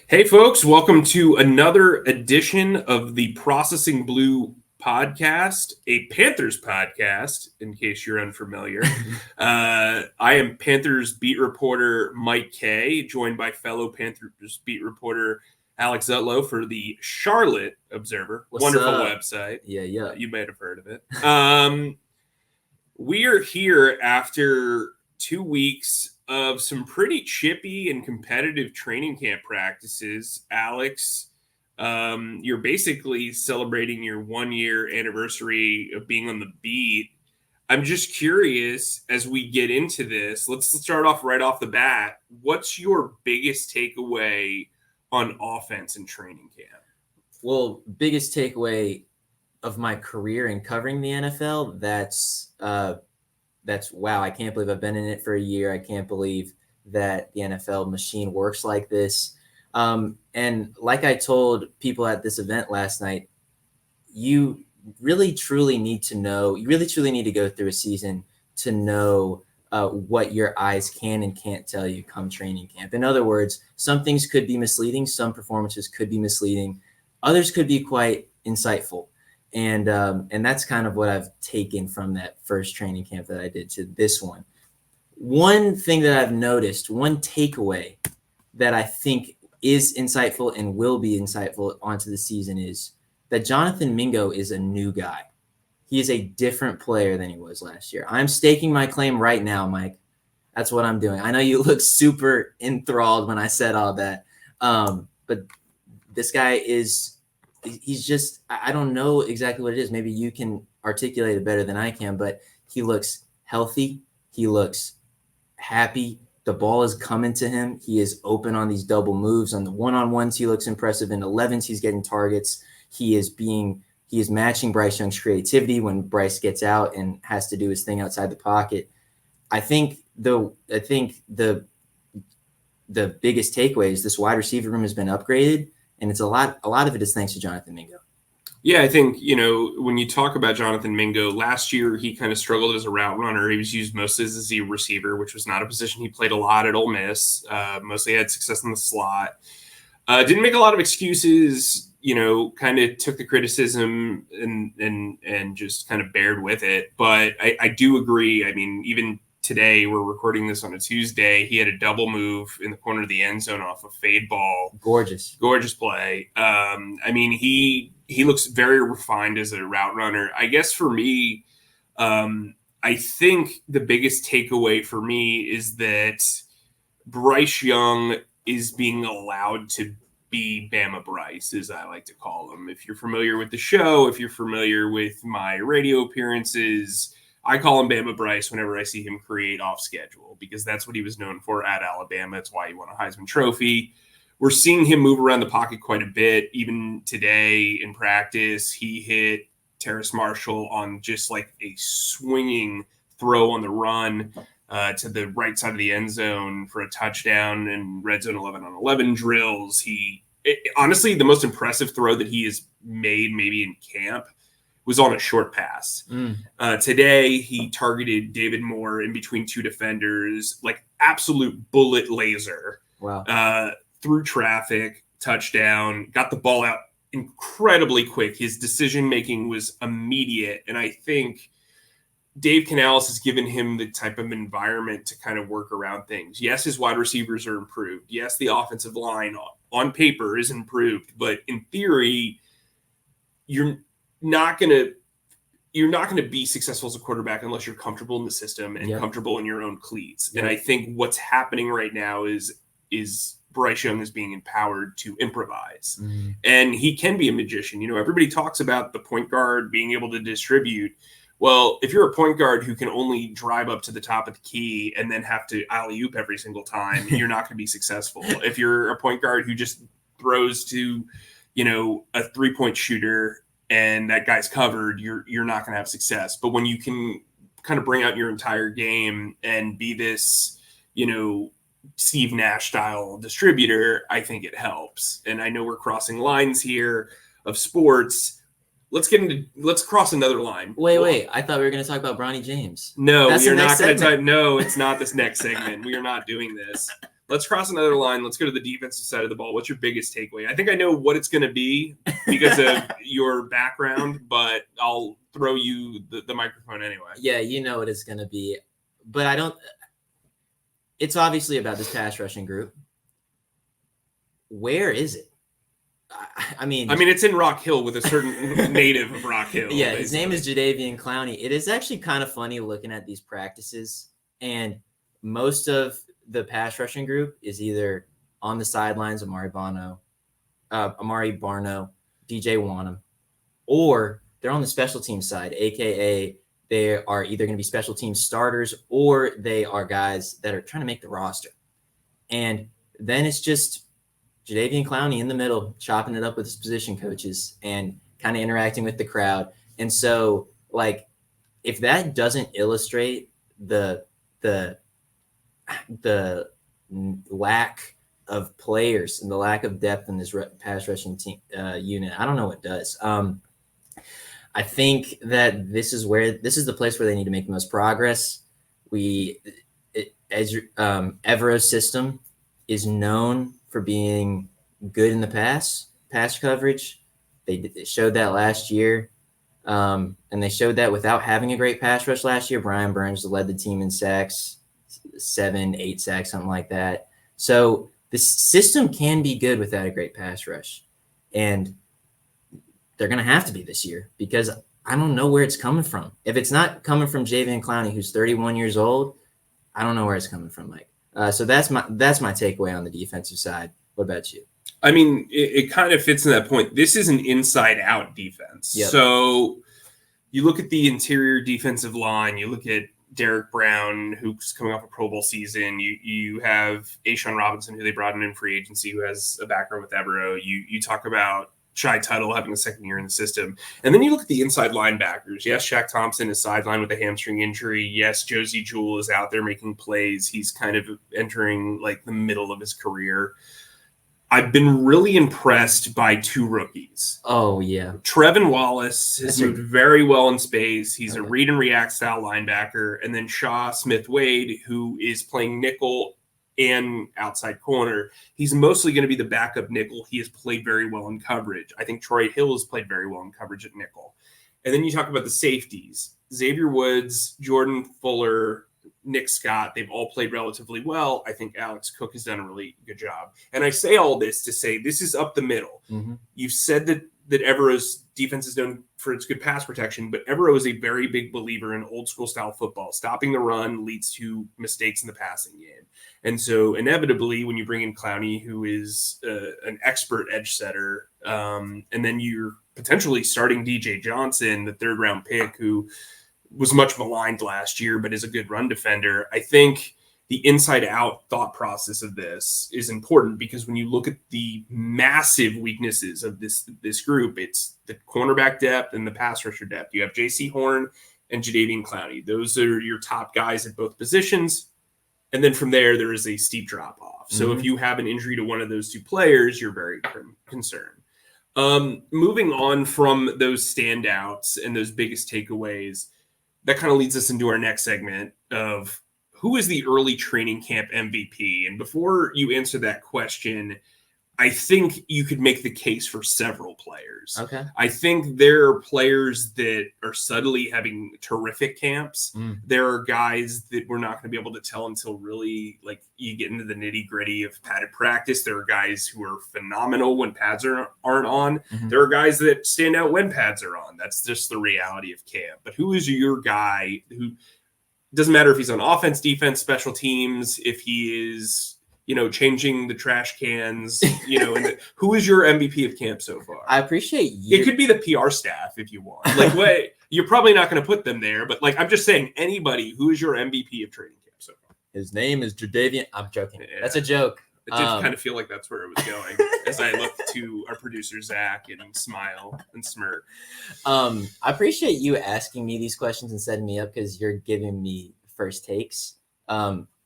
Hey, folks, welcome to another edition of the Processing Blue podcast, a Panthers podcast, in case you're unfamiliar. I am Panthers beat reporter Mike Kay, joined by fellow Panthers beat reporter Alex Zutlow for the Charlotte Observer. What's Wonderful up? website. Yeah. You might have heard of it. We are here after 2 weeks of some pretty chippy and competitive training camp practices. Alex, you're basically celebrating your 1-year anniversary of being on the beat. I'm just curious, as we get into this, let's start off right off the bat. What's your biggest takeaway on offense in training camp? Well, biggest takeaway of my career in covering the NFL, that's wow, I can't believe I've been in it for a year. I can't believe that the NFL machine works like this. And like I told people at this event last night, you really truly need to go through a season to know what your eyes can and can't tell you come training camp. In other words, some things could be misleading. Some performances could be misleading. Others could be quite insightful. And that's kind of what I've taken from that first training camp that I did to this one. One thing that I've noticed, one takeaway that I think is insightful and will be insightful onto the season is that Jonathan Mingo is a new guy. He is a different player than he was last year. I'm staking my claim right now, Mike. That's what I'm doing. I know you look super enthralled when I said all that, but this guy is... he's just, I don't know exactly what it is. Maybe you can articulate it better than I can, but he looks healthy. He looks happy. The ball is coming to him. He is open on these double moves. On the one-on-ones, he looks impressive. In 11s, he's getting targets. He is matching Bryce Young's creativity when Bryce gets out and has to do his thing outside the pocket. I think the biggest takeaway is this wide receiver room has been upgraded. And it's a lot of it is thanks to Jonathan Mingo. Yeah, I think, when you talk about Jonathan Mingo, last year he kind of struggled as a route runner. He was used mostly as a Z receiver, which was not a position he played a lot at Ole Miss. Mostly had success in the slot. Didn't make a lot of excuses, kind of took the criticism and just kind of bared with it. But I do agree. I mean, even today, we're recording this on a Tuesday. He had a double move in the corner of the end zone off a fade ball. Gorgeous play. I mean, he looks very refined as a route runner. I guess for me, I think the biggest takeaway for me is that Bryce Young is being allowed to be Bama Bryce, as I like to call him. If you're familiar with the show, if you're familiar with my radio appearances, I call him Bama Bryce whenever I see him create off schedule, because that's what he was known for at Alabama. It's why he won a Heisman Trophy. We're seeing him move around the pocket quite a bit. Even today in practice, he hit Terrace Marshall on just like a swinging throw on the run to the right side of the end zone for a touchdown and red zone 11-on-11 drills. Honestly, the most impressive throw that he has made maybe in camp was on a short pass. Today, he targeted David Moore in between two defenders, like absolute bullet laser. Wow. Through traffic, touchdown, got the ball out incredibly quick. His decision-making was immediate. And I think Dave Canales has given him the type of environment to kind of work around things. Yes, his wide receivers are improved. Yes, the offensive line on paper is improved. But in theory, you're not going to be successful as a quarterback unless you're comfortable in the system and comfortable in your own cleats. And I think what's happening right now is Bryce Young is being empowered to improvise. And he can be a magician. Everybody talks about the point guard being able to distribute. Well, if you're a point guard who can only drive up to the top of the key and then have to alley-oop every single time, you're not going to be successful. If you're a point guard who just throws to, a three-point shooter and that guy's covered, you're not going to have success. But when you can kind of bring out your entire game and be this, Steve Nash style distributor, I think it helps. And I know we're crossing lines here of sports. Let's cross another line. Wait. I thought we were going to talk about Bronny James. No, we are not going to talk. No, it's not this next segment. We are not doing this. Let's cross another line. Let's go to the defensive side of the ball. What's your biggest takeaway? I think I know what it's going to be because of your background, but I'll throw you the microphone anyway. Yeah, you know what it's going to be. But I don't – it's obviously about this pass rushing group. Where is it? I mean, it's in Rock Hill with a certain native of Rock Hill. Yeah, basically. His name is Jadeveon Clowney. It is actually kind of funny looking at these practices, and most of the pass rushing group is either on the sidelines, Amari Barno, DJ Wanham, or they're on the special team side, aka they are either going to be special team starters or they are guys that are trying to make the roster. And then it's just Jadeveon Clowney in the middle, chopping it up with his position coaches and kind of interacting with the crowd. And so, like, if that doesn't illustrate the lack of players and the lack of depth in this pass rushing team unit, I don't know what does. I think that this is the place where they need to make the most progress. Evero's system is known for being good in the pass coverage. They showed that last year. And they showed that without having a great pass rush last year. Brian Burns led the team in sacks, 7-8 sacks, something like that. So the system can be good without a great pass rush. And they're going to have to be this year because I don't know where it's coming from. If it's not coming from Jadeveon Clowney, who's 31 years old, I don't know where it's coming from, Mike. So that's my takeaway on the defensive side. What about you? I mean, it kind of fits in that point. This is an inside-out defense. Yep. So you look at the interior defensive line, you look at Derek Brown, who's coming off a Pro Bowl season. You have Ashawn Robinson, who they brought in free agency, who has a background with Evero. You talk about Shai Tuttle having a second year in the system. And then you look at the inside linebackers. Yes, Shaq Thompson is sidelined with a hamstring injury. Yes, Josie Jewell is out there making plays. He's kind of entering like the middle of his career. I've been really impressed by two rookies. Oh, yeah. Trevin Wallace has moved very well in space. He's a read and react style linebacker. And then Shaw Smith-Wade, who is playing nickel and outside corner. He's mostly going to be the backup nickel. He has played very well in coverage. I think Troy Hill has played very well in coverage at nickel. And then you talk about the safeties. Xavier Woods, Jordan Fuller, Nick Scott, they've all played relatively well. I think Alex Cook has done a really good job. And I say all this to say this is up the middle. Mm-hmm. You've said that Evero's defense is known for its good pass protection, but Evero is a very big believer in old school style football. Stopping the run leads to mistakes in the passing game. And so inevitably, when you bring in Clowney, who is an expert edge setter, and then you're potentially starting DJ Johnson, the third round pick, who was much maligned last year, but is a good run defender. I think the inside out thought process of this is important because when you look at the massive weaknesses of this group, it's the cornerback depth and the pass rusher depth. You have JC Horn and Jadeveon Clowney. Those are your top guys at both positions. And then from there is a steep drop off. So if you have an injury to one of those two players, you're very concerned. Moving on from those standouts and those biggest takeaways, that kind of leads us into our next segment of who is the early training camp MVP? And before you answer that question, I think you could make the case for several players. Okay. I think there are players that are subtly having terrific camps. There are guys that we're not going to be able to tell until really like you get into the nitty gritty of padded practice. There are guys who are phenomenal when pads aren't on. Mm-hmm. There are guys that stand out when pads are on. That's just the reality of camp. But who is your guy who doesn't matter if he's on offense, defense, special teams, if he is, changing the trash cans, and who is your MVP of camp so far? I appreciate you. It could be the PR staff if you want. You're probably not going to put them there, but I'm just saying anybody who is your MVP of training camp so far. His name is Jadeveon. I'm joking. Yeah. That's a joke. It did kind of feel like that's where it was going as I looked to our producer, Zach, and smile and smirk. I appreciate you asking me these questions and setting me up because you're giving me first takes.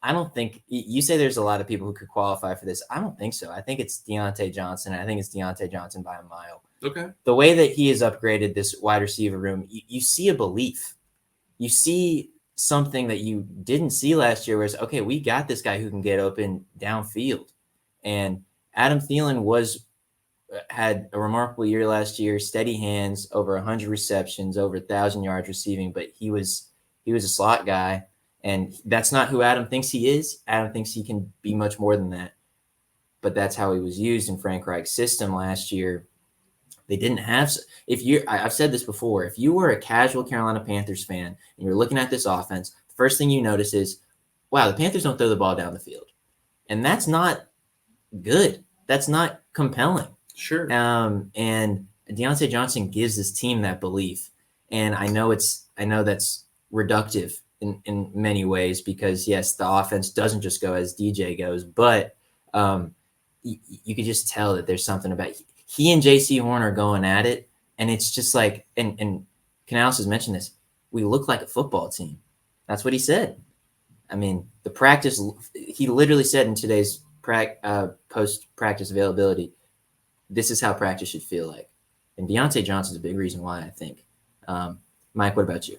I don't think you say there's a lot of people who could qualify for this. I don't think so. I think it's Deontay Johnson. I think it's Deontay Johnson by a mile. Okay. The way that he has upgraded this wide receiver room, you see a belief. You see something that you didn't see last year was, okay, we got this guy who can get open downfield. And Adam Thielen had a remarkable year last year, steady hands, over 100 receptions, over 1,000 yards receiving, but he was a slot guy, and that's not who Adam thinks he is. Adam thinks he can be much more than that, but that's how he was used in Frank Reich's system last year. They didn't have – I've said this before, if you were a casual Carolina Panthers fan and you're looking at this offense, the first thing you notice is, wow, the Panthers don't throw the ball down the field. And that's not good. That's not compelling. Sure. And Deontay Johnson gives this team that belief. And I know that's reductive in many ways because, yes, the offense doesn't just go as DJ goes, but you could just tell that there's something about he and JC Horn are going at it. And it's just like, and Canales has mentioned this, we look like a football team. That's what he said. I mean, the practice, he literally said in today's post-practice availability, this is how practice should feel like. And Deontay Johnson's a big reason why, I think. Mike, what about you?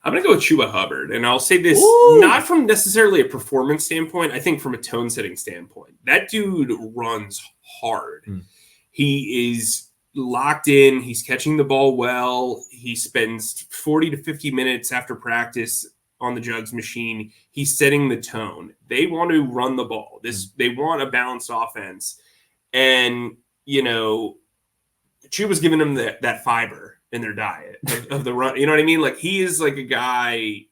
I'm going to go with Chuba Hubbard, and I'll say this not from necessarily a performance standpoint. I think from a tone-setting standpoint. That dude runs hard. He is locked in. He's catching the ball well. He spends 40 to 50 minutes after practice on the jugs machine. He's setting the tone. They want to run the ball. They want a balanced offense. And, you know, Chuba's giving them that fiber in their diet of the run. You know what I mean? Like, he is like a guy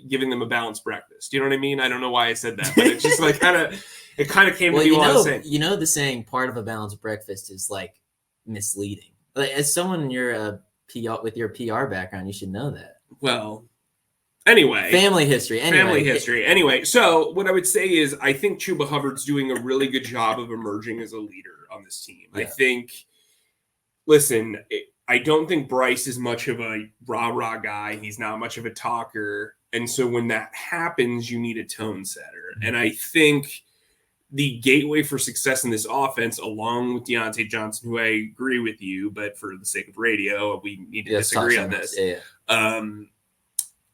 giving them a balanced breakfast. You know what I mean? I don't know why I said that, but it's just like it kind of came to me while I was saying. You know, the saying part of a balanced breakfast is like misleading. Like, as someone in your PR with your PR background, you should know that. Well, anyway. Family history. Anyway, so what I would say is I think Chuba Hubbard's doing a really good job of emerging as a leader on this team. Yeah. I think, listen, I don't think Bryce is much of a rah-rah guy. He's not much of a talker. And so when that happens, you need a tone setter. And I think the gateway for success in this offense, along with Deontay Johnson, who I agree with you, but for the sake of radio, we need to disagree on this. Yeah.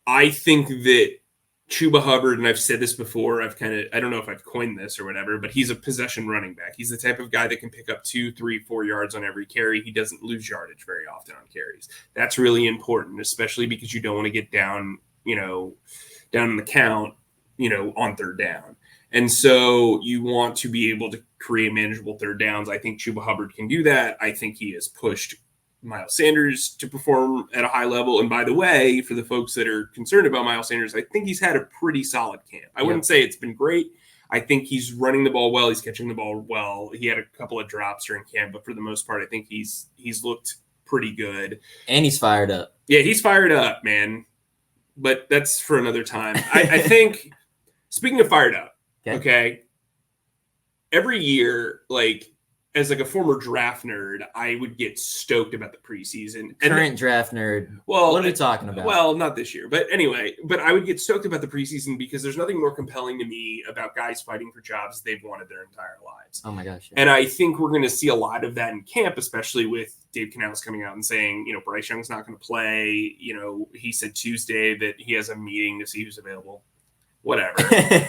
I think that Chuba Hubbard, and I've said this before, I don't know if I've coined this or whatever, but he's a possession running back. He's the type of guy that can pick up 2, 3, 4 yards on every carry. He doesn't lose yardage very often on carries. That's really important, especially because you don't want to get down in the count, on third down. And so you want to be able to create manageable third downs. I think Chuba Hubbard can do that. I think he has pushed Miles Sanders to perform at a high level. And by the way, for the folks that are concerned about Miles Sanders, I think he's had a pretty solid camp. I wouldn't say it's been great. I think he's running the ball well. He's catching the ball well. He had a couple of drops during camp, but for the most part, I think he's looked pretty good. And he's fired up. Yeah, he's fired up, man. But that's for another time. I think, speaking of fired up, okay, every year, as a former draft nerd, I would get stoked about the preseason. Current draft nerd. Well, what are you talking about? Well, not this year, but anyway. But I would get stoked about the preseason because there's nothing more compelling to me about guys fighting for jobs they've wanted their entire lives. Oh my gosh! Yeah. And I think we're going to see a lot of that in camp, especially with Dave Canales coming out and saying, Bryce Young's not going to play. He said Tuesday that he has a meeting to see who's available. Whatever.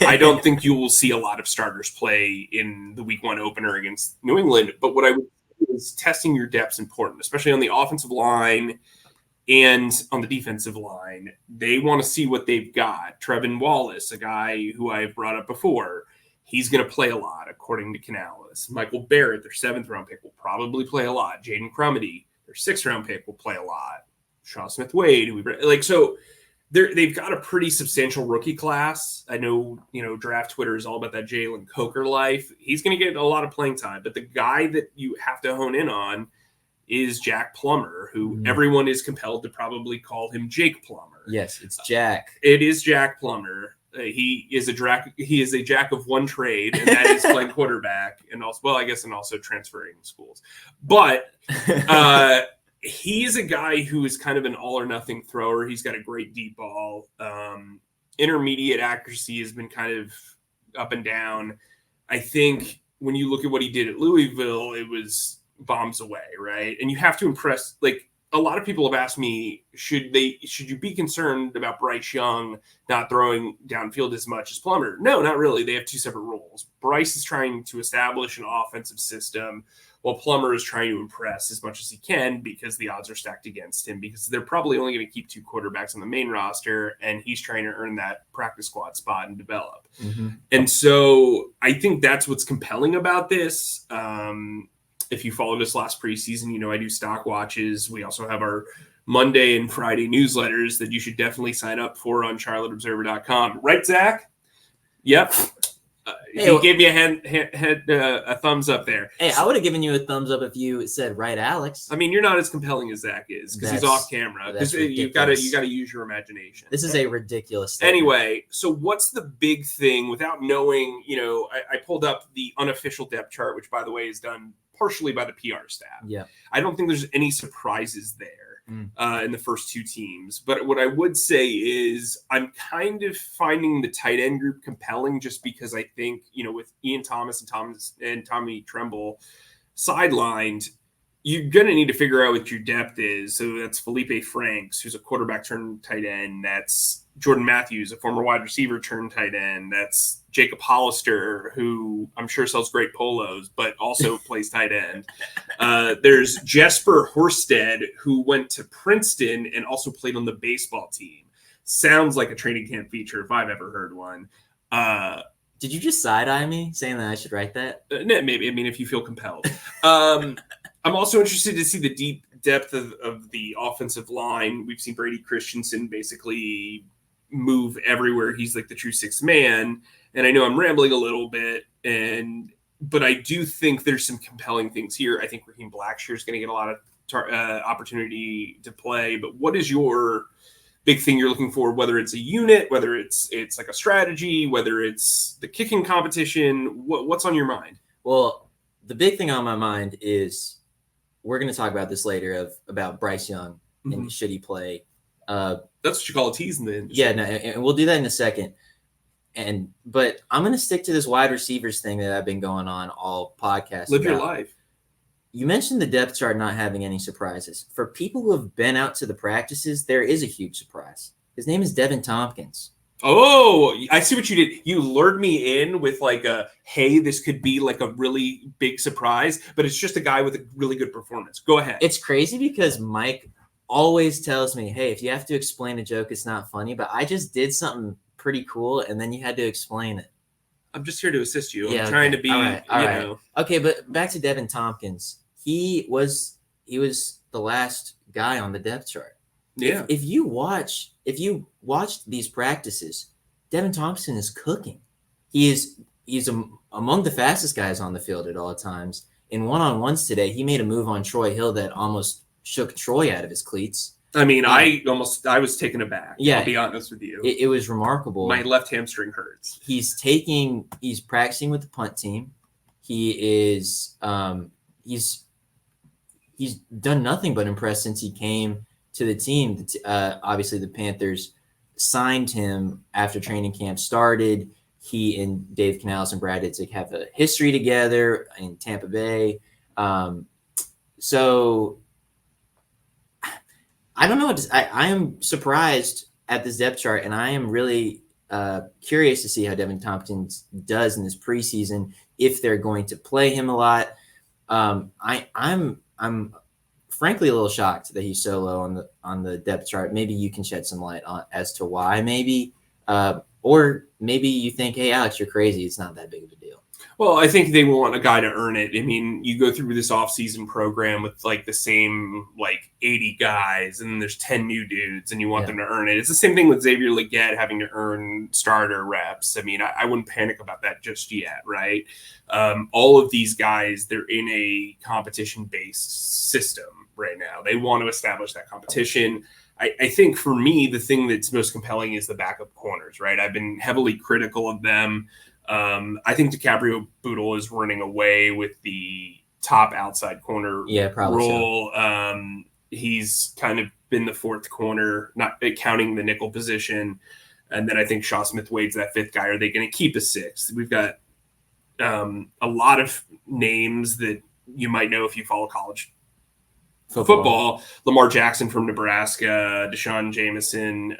I don't think you will see a lot of starters play in the week 1 opener against New England. But what I would say is testing your depth is important, especially on the offensive line and on the defensive line. They want to see what they've got. Trevin Wallace, a guy who I've brought up before, he's going to play a lot, according to Canales. Michael Barrett, their 7th-round pick, will probably play a lot. Jaden Crumedy, their 6th-round pick, will play a lot. Sean Smith-Wade, they've got a pretty substantial rookie class. I know, draft Twitter is all about that Jalen Coker life. He's going to get a lot of playing time. But the guy that you have to hone in on is Jack Plummer, who everyone is compelled to probably call him Jake Plummer. Yes, it's Jack. It is Jack Plummer. He is a jack of one trade, and that is playing quarterback, and also transferring schools. But he's a guy who is kind of an all or nothing thrower. He's got a great deep ball. Intermediate accuracy has been kind of up and down. I think when you look at what he did at Louisville, it was bombs away, right? And you have to impress, a lot of people have asked me, should you be concerned about Bryce Young not throwing downfield as much as Plummer? No, not really. They have two separate roles. Bryce is trying to establish an offensive system, while Plummer is trying to impress as much as he can because the odds are stacked against him, because they're probably only going to keep two quarterbacks on the main roster, and he's trying to earn that practice squad spot and develop. Mm-hmm. And so I think that's what's compelling about this. If you followed us last preseason, I do stock watches. We also have our Monday and Friday newsletters that you should definitely sign up for on charlotteobserver.com. Right, Zach? Yep. He gave me a thumbs up there. Hey, I would have given you a thumbs up if you said right, Alex. I mean, you're not as compelling as Zach is because he's off camera. You got to use your imagination. This is a ridiculous statement. Anyway, so what's the big thing without knowing? I pulled up the unofficial depth chart, which, by the way, is done partially by the PR staff. Yeah, I don't think there's any surprises there in the first two teams. But what I would say is I'm kind of finding the tight end group compelling, just because I think, with Ian Thomas and Tommy Tremble sidelined, you're going to need to figure out what your depth is. So that's Felipe Franks, who's a quarterback turned tight end. That's Jordan Matthews, a former wide receiver turned tight end. That's Jacob Hollister, who I'm sure sells great polos, but also plays tight end. There's Jesper Horsted, who went to Princeton and also played on the baseball team. Sounds like a training camp feature if I've ever heard one. Did you just side-eye me saying that I should write that? Maybe. I mean, if you feel compelled. I'm also interested to see the deep depth of the offensive line. We've seen Brady Christensen basically move everywhere. He's like the true sixth man. And I know I'm rambling a little bit, but I do think there's some compelling things here. I think Raheem Blackshear is going to get a lot of opportunity to play. But what is your big thing you're looking for, whether it's a unit, whether it's like a strategy, whether it's the kicking competition? What's on your mind? Well, the big thing on my mind is, we're going to talk about this later, about Bryce Young and should he play. That's what you call a tease in the industry. Yeah, no, and we'll do that in a second. But I'm going to stick to this wide receivers thing that I've been going on all podcast. Live your life. You mentioned the depth chart not having any surprises. For people who have been out to the practices, there is a huge surprise. His name is Devin Tompkins. Oh, I see what you did. You lured me in with hey, this could be like a really big surprise, but it's just a guy with a really good performance. Go ahead. It's crazy because Mike always tells me, hey, if you have to explain a joke, it's not funny, but I just did something pretty cool, and then you had to explain it. I'm just here to assist you. Yeah, I'm trying to be, all right. know. Okay, but back to Devin Tompkins. He was the last guy on the depth chart. Yeah. If you watched these practices, Devin Thompson is cooking. He's among the fastest guys on the field at all times. In one-on-ones today, he made a move on Troy Hill that almost shook Troy out of his cleats. I mean, I was taken aback. Yeah, I'll be honest with you. It was remarkable. My left hamstring hurts. He's practicing with the punt team. He's done nothing but impress since he came to the team. Obviously, the Panthers signed him after training camp started. He and Dave Canales and Brad Idzik have a history together in Tampa Bay. So I don't know what I am surprised at this depth chart, and I am really curious to see how Devin Tompkins does in this preseason, if they're going to play him a lot. I'm frankly a little shocked that he's so low on the depth chart. Maybe you can shed some light on as to why, maybe, or maybe you think, hey, Alex, you're crazy. It's not that big of a deal. Well, I think they want a guy to earn it. I mean, you go through this offseason program with the same 80 guys, and then there's 10 new dudes, and you want them to earn it. It's the same thing with Xavier Legette having to earn starter reps. I mean, I wouldn't panic about that just yet, right? All of these guys, they're in a competition-based system right now. They want to establish that competition. I think for me, the thing that's most compelling is the backup corners, right? I've been heavily critical of them. I think DiCaprio Boodle is running away with the top outside corner role. So. He's kind of been the fourth corner, not counting the nickel position. And then I think Shaw Smith-Wade's that fifth guy. Are they going to keep a sixth? We've got a lot of names that you might know if you follow college football. Lamar Jackson from Nebraska, Deshaun Jameson, he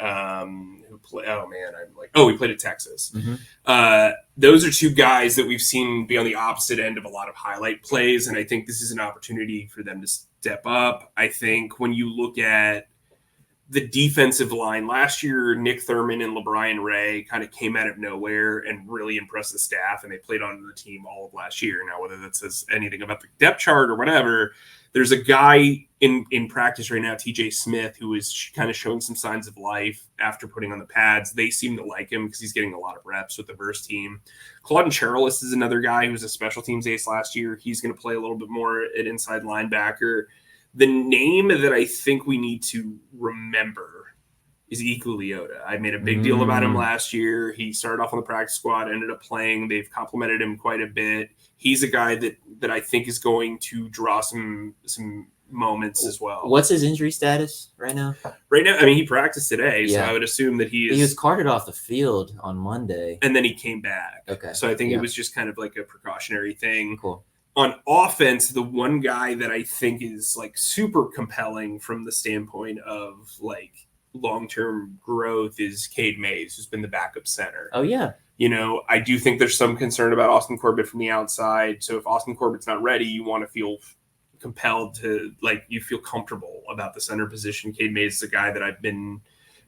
played at Texas. Mm-hmm. Those are two guys that we've seen be on the opposite end of a lot of highlight plays, and I think this is an opportunity for them to step up. I think when you look at the defensive line last year, Nick Thurman and LeBron Ray kind of came out of nowhere and really impressed the staff, and they played on the team all of last year. Now, whether that says anything about the depth chart or whatever, there's a guy in practice right now, TJ Smith, who is kind of showing some signs of life after putting on the pads. They seem to like him because he's getting a lot of reps with the Verse team. Claudin Charles is another guy who was a special teams ace last year. He's going to play a little bit more at inside linebacker. The name that I think we need to remember is Iku Leota. I made a big deal about him last year. He started off on the practice squad, ended up playing. They've complimented him quite a bit. He's a guy that I think is going to draw some moments as well. What's his injury status right now? Right now, I mean, he practiced today, so I would assume that he was carted off the field on Monday. And then he came back. Okay. So I think it was just kind of like a precautionary thing. Cool. On offense, the one guy that I think is like super compelling from the standpoint of like long-term growth is Cade Mays, who's been the backup center. Oh, yeah. I do think there's some concern about Austin Corbett from the outside. So if Austin Corbett's not ready, you want to feel compelled to, like, you feel comfortable about the center position. Cade Mays is a guy that I've been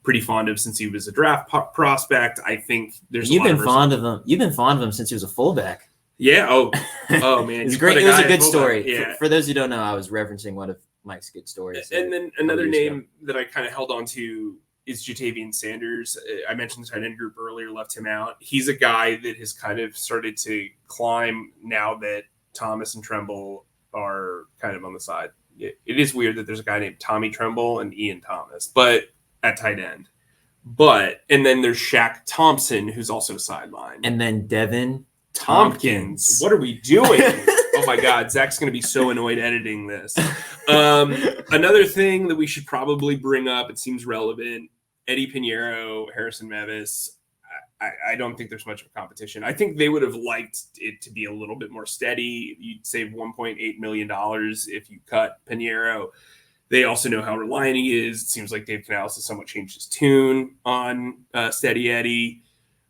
pretty fond of since he was a draft prospect. I think you've been fond of him. You've been fond of him since he was a fullback. Yeah. Oh man. It's great. It was a good story. Yeah. For those who don't know, I was referencing one of Mike's good stories. And then another name that I kind of held on to is Jatavian Sanders. I mentioned the tight end group earlier, left him out. He's a guy that has kind of started to climb now that Thomas and Tremble are kind of on the side. It is weird that there's a guy named Tommy Tremble and Ian Thomas, but at tight end. And then there's Shaq Thompson, who's also sidelined. And then Devin Tompkins. What are we doing? Oh my God, Zach's going to be so annoyed editing this. Another thing that we should probably bring up, it seems relevant, Eddie Pinheiro, Harrison Mevis. I don't think there's much of a competition. I think they would have liked it to be a little bit more steady. You'd save $1.8 million if you cut Pinheiro. They also know how reliant he is. It seems like Dave Canales has somewhat changed his tune on Steady Eddie.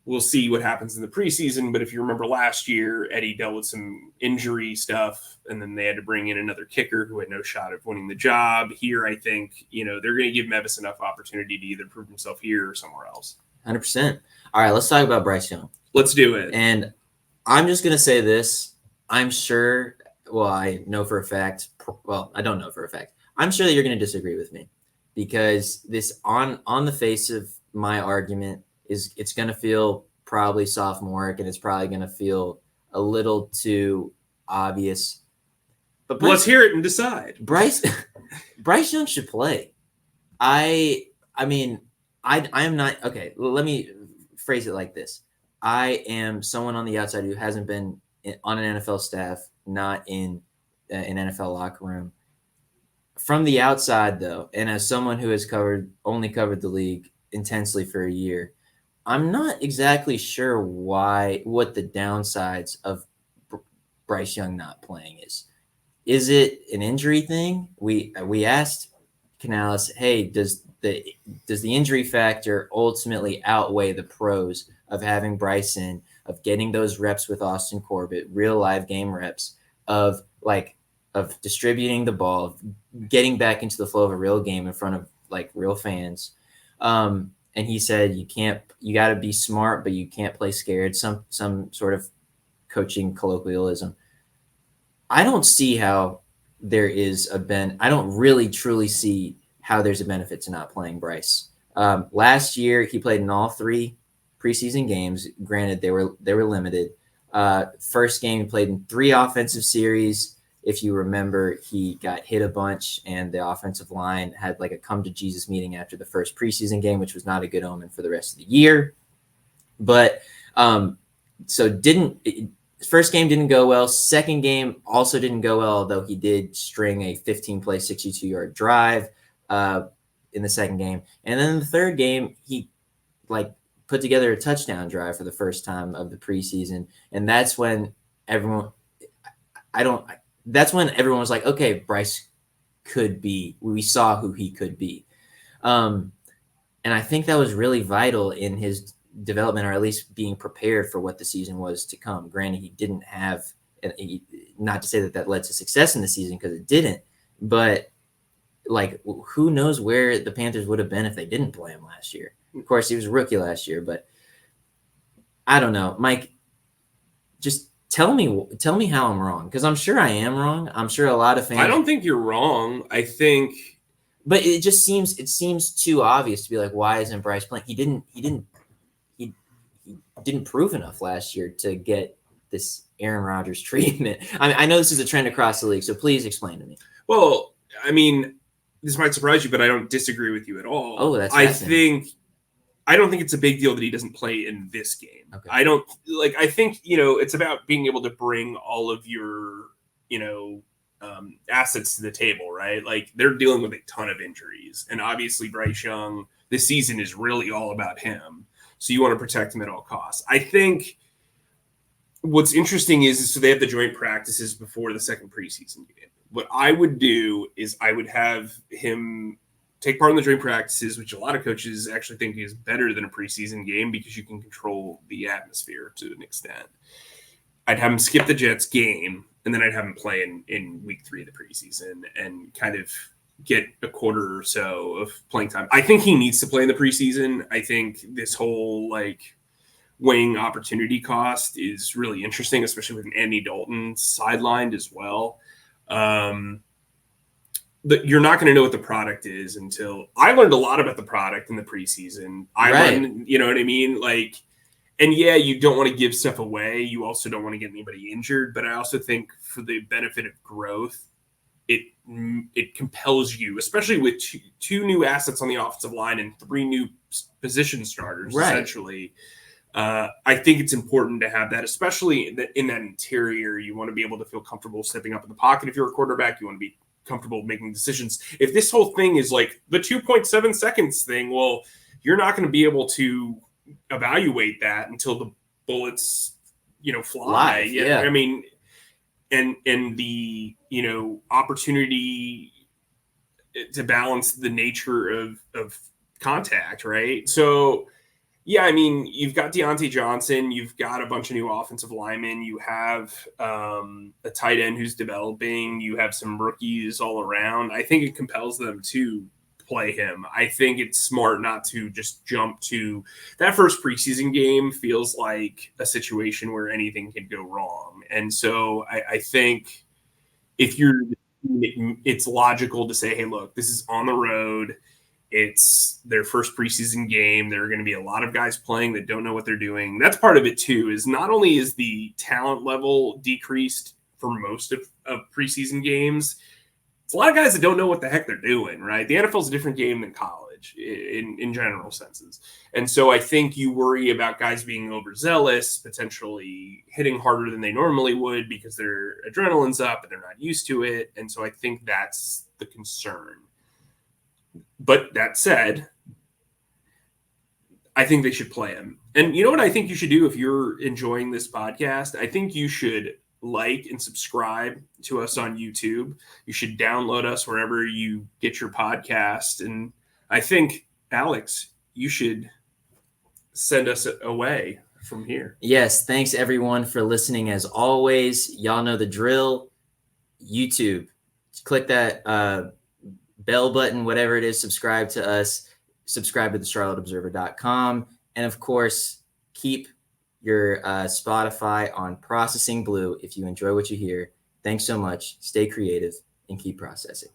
We'll see what happens in the preseason. But if you remember last year, Eddie dealt with some injury stuff, and then they had to bring in another kicker who had no shot of winning the job. Here, I think, they're going to give Mevis enough opportunity to either prove himself here or somewhere else. 100%. All right, let's talk about Bryce Young. Let's do it. And I'm just going to say this. I'm sure, I know for a fact. I don't know for a fact. I'm sure that you're going to disagree with me because this on the face of my argument it's going to feel probably sophomoric and it's probably going to feel a little too obvious. But let's hear it and decide. Bryce Young should play. I mean, I am not okay. Let me phrase it like this. I am someone on the outside who hasn't been on an NFL staff, not in an NFL locker room. From the outside, though, and as someone who has only covered the league intensely for a year, I'm not exactly sure what the downsides of Bryce Young not playing is. Is it an injury thing? We asked Canales, hey, does the injury factor ultimately outweigh the pros of having Bryce in, of getting those reps with Austin Corbett, real live game reps, of distributing the ball, of getting back into the flow of a real game in front of real fans? And he said, you got to be smart, but you can't play scared. Some sort of coaching colloquialism. I don't see how there is I don't really truly see how there's a benefit to not playing Bryce. Last year, he played in all 3 preseason games. Granted, they were limited. First game, he played in 3 offensive series. If you remember, he got hit a bunch, and the offensive line had a come to Jesus meeting after the first preseason game, which was not a good omen for the rest of the year. But first game didn't go well. Second game also didn't go well, although he did string a 15-play, 62-yard drive in the second game. And then in the third game, he put together a touchdown drive for the first time of the preseason, and that's when everyone was like, okay, Bryce could be. We saw who he could be. And I think that was really vital in his development, or at least being prepared for what the season was to come. Granted, he didn't have, not to say that led to success in the season, because it didn't, but like, who knows where the Panthers would have been if they didn't play him last year. Of course, he was a rookie last year, but I don't know. Mike, just tell me how I'm wrong, because I'm sure I am wrong. I'm sure a lot of fans. I don't think you're wrong. I think, but it seems too obvious to be like, why isn't Bryce playing? He didn't prove enough last year to get this Aaron Rodgers treatment. I know this is a trend across the league, so please explain to me. Well, I mean, this might surprise you, but I don't disagree with you at all. Oh, that's fascinating. I don't think it's a big deal that he doesn't play in this game. Okay. I think, it's about being able to bring all of your, assets to the table, right? Like, they're dealing with a ton of injuries. And obviously Bryce Young, this season is really all about him. So you want to protect him at all costs. I think what's interesting is so they have the joint practices before the second preseason game. What I would do is I would have him take part in the joint practices, which a lot of coaches actually think is better than a preseason game because you can control the atmosphere to an extent. I'd have him skip the Jets game, and then I'd have him play in week 3 of the preseason and kind of get a quarter or so of playing time. I think he needs to play in the preseason. I think this whole weighing opportunity cost is really interesting, especially with Andy Dalton sidelined as well. But you're not going to know what the product is until I learned a lot about the product in the preseason. Learned, you know what I mean? And yeah, you don't want to give stuff away. You also don't want to get anybody injured. But I also think for the benefit of growth, it compels you, especially with two new assets on the offensive line and 3 new position starters, essentially. I think it's important to have that, especially in that interior. You want to be able to feel comfortable stepping up in the pocket. If you're a quarterback, you want to be comfortable making decisions. If this whole thing is like the 2.7 seconds thing, well, you're not going to be able to evaluate that until the bullets, fly. Yeah. I mean, and the, opportunity to balance the nature of contact, right? So, yeah, I mean, you've got Deontay Johnson, you've got a bunch of new offensive linemen, you have a tight end who's developing, you have some rookies all around. I think it compels them to play him. I think it's smart not to just jump to that first preseason game. Feels like a situation where anything can go wrong. And so I think it's logical to say, hey, look, this is on the road. It's their first preseason game. There are going to be a lot of guys playing that don't know what they're doing. That's part of it too, is not only is the talent level decreased for most of preseason games, it's a lot of guys that don't know what the heck they're doing, right? The NFL is a different game than college in general senses. And so I think you worry about guys being overzealous, potentially hitting harder than they normally would because their adrenaline's up and they're not used to it. And so I think that's the concern. But that said, I think they should play him. And you know what I think you should do if you're enjoying this podcast? I think you should like and subscribe to us on YouTube. You should download us wherever you get your podcast. And I think, Alex, you should send us away from here. Yes, thanks everyone for listening. As always, y'all know the drill. YouTube, click that bell button, whatever it is, subscribe to us, subscribe to the charlotteobserver.com. And of course, keep your Spotify on Processing Blue if you enjoy what you hear. Thanks so much. Stay creative and keep processing.